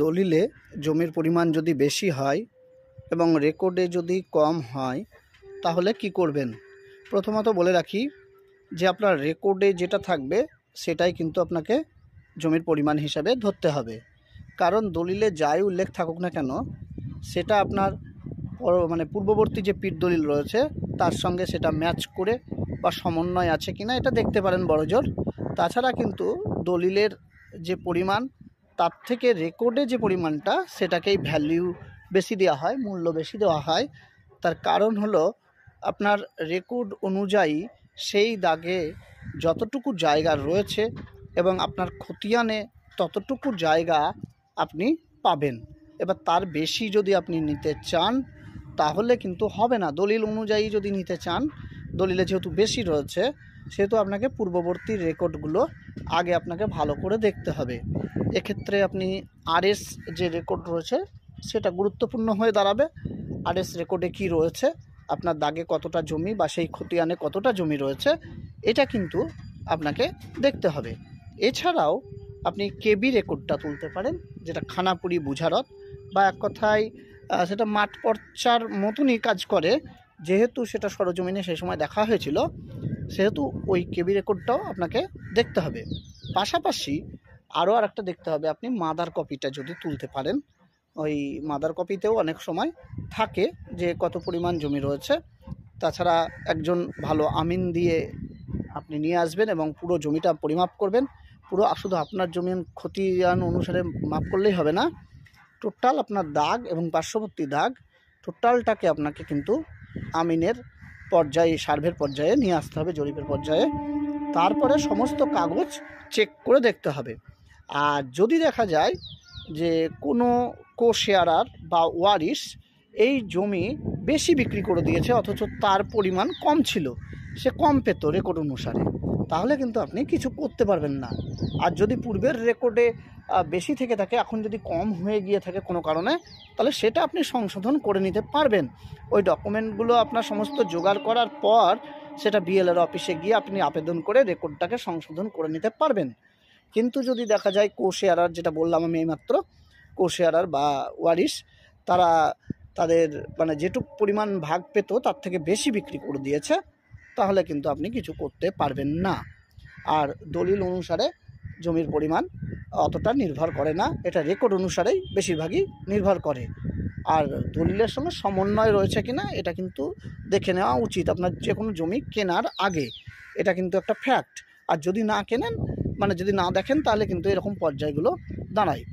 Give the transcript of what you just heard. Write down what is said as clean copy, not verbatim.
দলিলে জমির পরিমাণ যদি বেশি হয় এবং রেকর্ডে যদি কম হয় তাহলে কি করবেন? প্রথমত বলে রাখি যে আপনার রেকর্ডে যেটা থাকবে সেটাই কিন্তু আপনাকে জমির পরিমাণ হিসাবে ধরতে হবে। কারণ দলিলে যাই উল্লেখ থাকুক না কেন সেটা আপনার পূর্ববর্তী যে পিট দলিল রয়েছে তার সঙ্গে সেটা ম্যাচ করে বা সমন্বয় আছে কিনা এটা দেখতে পারেন বড়জোর। তাছাড়া কিন্তু দলিলের যে পরিমাণ তার থেকে রেকর্ডে যে পরিমাণটা সেটাকেই ভ্যালু বেশি দেওয়া হয়, মূল্য বেশি দেওয়া হয়। তার কারণ হলো আপনার রেকর্ড অনুযায়ী সেই দাগে যতটুকু জায়গা রয়েছে এবং আপনার খতিয়ানে ততটুকু জায়গা আপনি পাবেন। এবার তার বেশি যদি আপনি নিতে চান তাহলে কিন্তু হবে না। দলিল অনুযায়ী যদি নিতে চান, দলিলে যেহেতু বেশি রয়েছে সেহেতু আপনাকে পূর্ববর্তী রেকর্ডগুলো আগে আপনাকে ভালো করে দেখতে হবে। এক্ষেত্রে আপনি আরএস যে রেকর্ড রয়েছে সেটা গুরুত্বপূর্ণ হয়ে দাঁড়াবে। আরএস রেকর্ডে কি রয়েছে, আপনার দাগে কতটা জমি বা সেই খতিয়ানে কতটা জমি রয়েছে এটা কিন্তু আপনাকে দেখতে হবে। এছাড়াও আপনি কেবি রেকর্ডটা তুলতে পারেন, যেটা খানাপুরি বুঝারত বা এক কথায় সেটা মাঠ পর্চার মতনই কাজ করে। যেহেতু সেটা সরজমিনে সেই সময় দেখা হয়েছিল সেহেতু ওই কেবি রেকর্ডটাও আপনাকে দেখতে হবে। পাশাপাশি আরও আরেকটা দেখতে হবে, আপনি মাদার কপিটা যদি তুলতে পারেন। ওই মাদার কপিতেও অনেক সময় থাকে যে কত পরিমাণ জমি রয়েছে। তাছাড়া একজন ভালো আমিন দিয়ে আপনি নিয়ে আসবেন এবং পুরো জমিটা পরিমাপ করবেন। পুরো শুধু আপনার জমির খতিয়ান অনুসারে মাপ করলেই হবে না, টোটাল আপনার দাগ এবং পার্শ্ববর্তী দাগ টোটালটাকে আপনাকে কিন্তু আমিনের পর্যায়ে, সার্ভের পর্যায়ে নিয়ে আসতে হবে, জরিপের পর্যায়ে। তারপরে সমস্ত কাগজ চেক করে দেখতে হবে। আর যদি দেখা যায় যে কোনো কোশেয়ারার বা ওয়ারিশ এই জমি বেশি বিক্রি করে দিয়েছে অথচ তার পরিমাণ কম ছিল, সে কম পেত রেকর্ড অনুসারে, তাহলে কিন্তু আপনি কিছু করতে পারবেন না। আর যদি পূর্বের রেকর্ডে বেশি থেকে থাকে, এখন যদি কম হয়ে গিয়ে থাকে কোনো কারণে, তাহলে সেটা আপনি সংশোধন করে নিতে পারবেন। ওই ডকুমেন্টগুলো আপনার সমস্ত জোগাড় করার পর সেটা বিএলআর অফিসে গিয়ে আপনি আবেদন করে রেকর্ডটাকে সংশোধন করে নিতে পারবেন। কিন্তু যদি দেখা যায় কোশেয়ারার, যেটা বললাম আমি এইমাত্র, কোশেয়ারার বা ওয়ারিশ তারা তাদের যেটুক পরিমাণ ভাগ পেত তার থেকে বেশি বিক্রি করে দিয়েছে, তাহলে কিন্তু আপনি কিছু করতে পারবেন না। আর দলিল অনুসারে জমির পরিমাণ অতটা নির্ভর করে না, এটা রেকর্ড অনুসারেই বেশিরভাগই নির্ভর করে। আর দলিলের সঙ্গে সমন্বয় রয়েছে কিনা এটা কিন্তু দেখে নেওয়া উচিত আপনার যে কোনো জমি কেনার আগে। এটা কিন্তু একটা ফ্যাক্ট। আর যদি না কেনেন, যদি না দেখেন, তাহলে কিন্তু এরকম পর্যায়গুলো দাঁড়ায়।